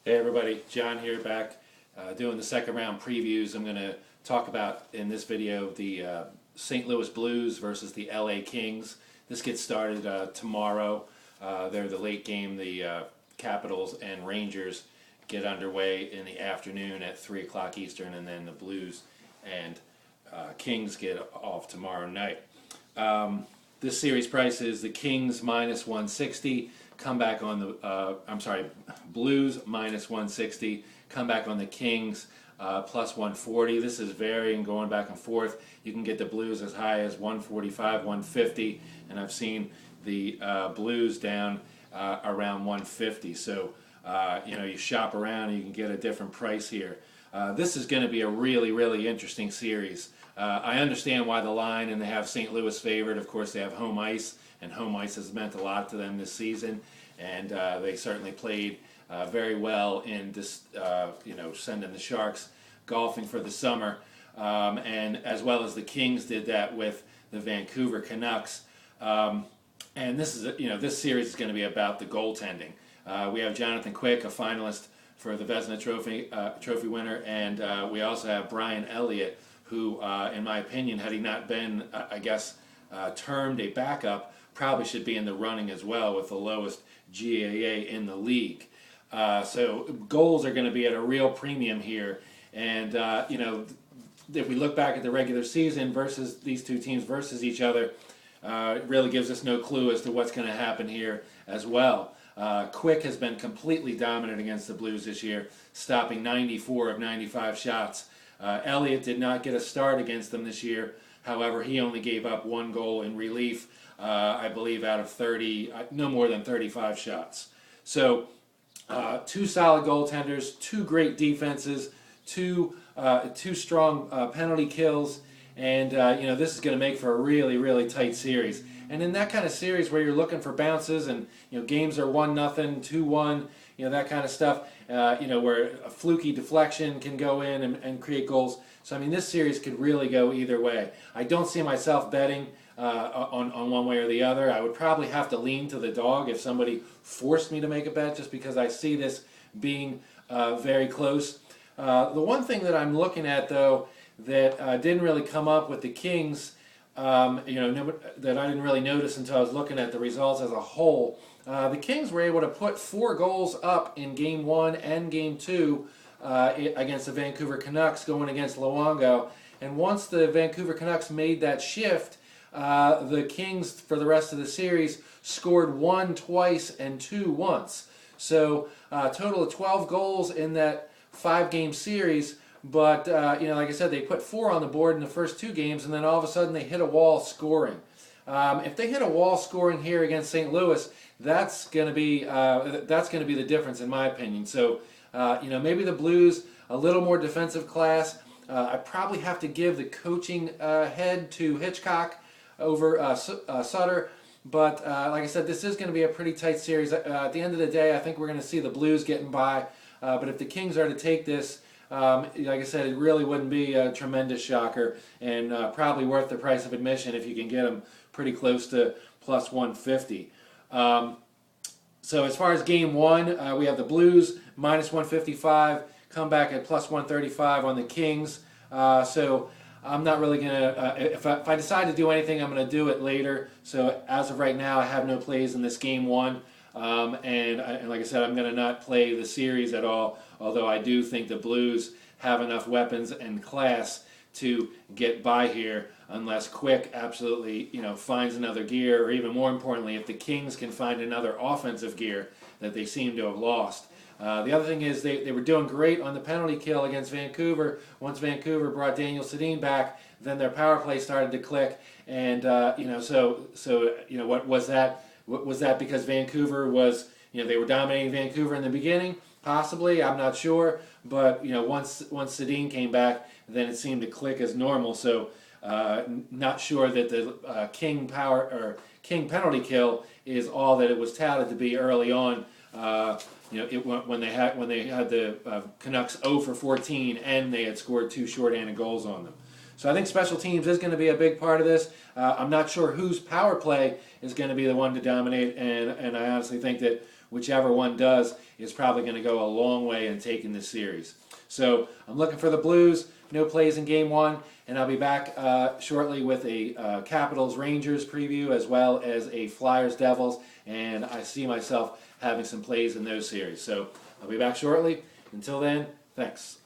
Hey everybody, John here back doing the second round previews. I'm going to talk about in this video the St. Louis Blues versus the LA Kings. This gets started tomorrow. They're the late game. The Capitals and Rangers get underway in the afternoon at 3 o'clock Eastern, and then the Blues and Kings get off tomorrow night. This series price is the Kings minus 160. Come back on the, Blues minus 160. Come back on the Kings plus 140. This is varying, going back and forth. You can get the Blues as high as 145, 150, and I've seen the Blues down around 150. So, you shop around and you can get a different price here. This is going to be a really, really interesting series. I understand why the line, and they have St. Louis favored. Of course, they have home ice, and home ice has meant a lot to them this season, and they certainly played very well in this, sending the Sharks golfing for the summer, and as well as the Kings did that with the Vancouver Canucks. And this is, this series is going to be about the goaltending. We have Jonathan Quick, a finalist for the Vezina Trophy winner, and we also have Brian Elliott, who, in my opinion, had he not been, termed a backup, probably should be in the running as well with the lowest GAA in the league. So goals are going to be at a real premium here, and if we look back at the regular season versus these two teams versus each other, it really gives us no clue as to what's going to happen here as well. Quick has been completely dominant against the Blues this year, stopping 94 of 95 shots. Elliott did not get a start against them this year. However, he only gave up one goal in relief, I believe, out of 30, no more than 35 shots. So, two solid goaltenders, two great defenses, two strong penalty kills, and this is going to make for a really, really tight series. And in that kind of series where you're looking for bounces and games are 1-0, 2-1, that kind of stuff, where a fluky deflection can go in and create goals. So I mean, this series could really go either way. I don't see myself betting on one way or the other. I would probably have to lean to the dog if somebody forced me to make a bet, just because I see this being very close. The one thing that I'm looking at, though, that didn't really come up with the Kings, that I didn't really notice until I was looking at the results as a whole. The Kings were able to put 4 goals up in Game 1 and Game 2 against the Vancouver Canucks, going against Luongo. And once the Vancouver Canucks made that shift, the Kings, for the rest of the series, scored 1 twice and 2 once. So a total of 12 goals in that 5-game series. But, like I said, they put 4 on the board in the first 2 games, and then all of a sudden they hit a wall scoring. If they hit a wall scoring here against St. Louis, that's going to be the difference, in my opinion. So, maybe the Blues, a little more defensive class. I probably have to give the coaching head to Hitchcock over Sutter. But, like I said, this is going to be a pretty tight series. At the end of the day, I think we're going to see the Blues getting by. But if the Kings are to take this, like I said, it really wouldn't be a tremendous shocker, and probably worth the price of admission if you can get them pretty close to plus 150. So as far as Game 1, we have the Blues minus 155, come back at plus 135 on the Kings. So I'm not really going to, if I decide to do anything, I'm going to do it later. So as of right now, I have no plays in this Game 1. And like I said, I'm going to not play the series at all, although I do think the Blues have enough weapons and class to get by here, unless Quick absolutely, finds another gear, or even more importantly, if the Kings can find another offensive gear that they seem to have lost. The other thing is they were doing great on the penalty kill against Vancouver. Once Vancouver brought Daniel Sedin back, then their power play started to click, and what was that? Was that because Vancouver was, they were dominating Vancouver in the beginning? Possibly, I'm not sure. But, once Sedin came back, then it seemed to click as normal. So, not sure that the King penalty kill is all that it was touted to be early on. When they had the Canucks 0 for 14 and they had scored 2 shorthanded goals on them. So I think special teams is going to be a big part of this. I'm not sure whose power play is going to be the one to dominate, and I honestly think that whichever one does is probably going to go a long way in taking this series. So I'm looking for the Blues. No plays in Game 1, and I'll be back shortly with a Capitals-Rangers preview as well as a Flyers-Devils, and I see myself having some plays in those series. So I'll be back shortly. Until then, thanks.